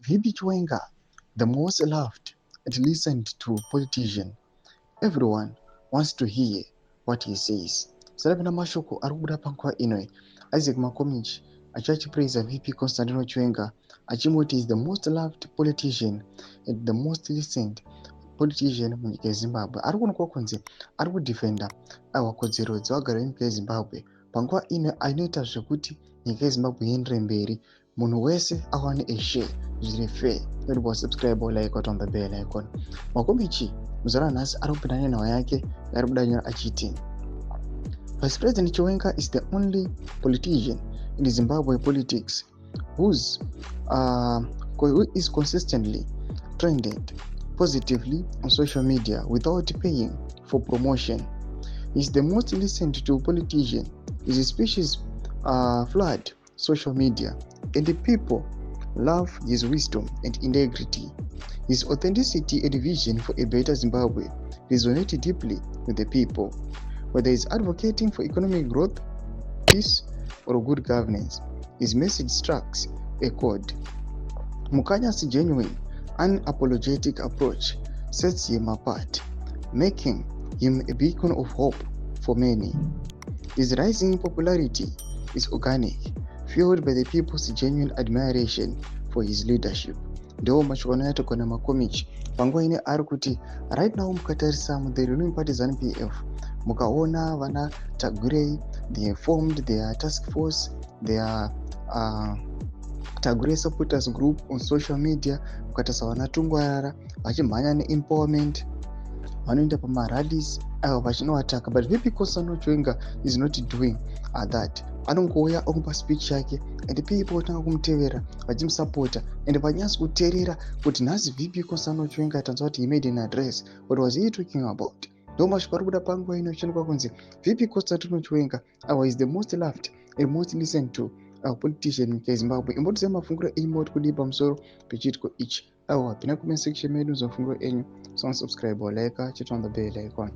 VP Chwenga, the most loved and listened to politician. Everyone wants to hear what he says. Sarabina mashoko arikubuda panguva ino. Isaac Makomichi achipraise VP Constantino Chwenga achimuti is the most loved politician and the most listened politician munyika yeZimbabwe. Ari kuonekwa kunzi ari kudhifenda kodzero dzevagari venyika yeZimbabwe panguva ino anoita zvekuti nyika yeZimbabwe iendere mberi. Munhu wese awane a share zviri fair. Don't subscribe or like on the bell icon. Makomichi muzara nhasi ari kupinda nenhau yake yaari kuda nyora achiti Vice President Chwenga is the only politician in Zimbabwe politics who is consistently trended positively on social media without paying for promotion. He is the most listened to politician. His speeches flood social media, and the people love his wisdom and integrity. His authenticity and vision for a better Zimbabwe resonate deeply with the people. Whether he's advocating for economic growth, peace, or good governance, his message strikes a chord. Mukanya's genuine, unapologetic approach sets him apart, making him a beacon of hope for many. His rising popularity is organic, fueled by the people's genuine admiration for his leadership. Ndo mashoko atogona Makomichi panguva ine ari kuti right now mukatarisa the ruling party ZANU-PF mukaona vana Tagurei, they have formed their task force, their Tagurei supporters group on social media. Mukatarisa vana Tungwarara vachimhanya neempowerment, vanoenda pamarallies avo vachinoataka. But VP Constantino Chwenga is not doing that. Anongouya okupa speech yake and people otanga kumutevera vachimusapota and vanyatsa kuteerera kuti nhasi VP Constantino Chwenga atanzwa kuti he made an address. What was he talking about? Ndo mashoko ari kubuda panguva ino achionekwa kunzi VP Constantino Chwenga is the most loved and most listened to politician munyika yeZimbabwe. Imbotiziva mafungiro enyu oti kudii pamusoro pechiitiko ichi. Pinda comment section medu muzofungiro enyu. Subscribe or like, chit on the bell icon.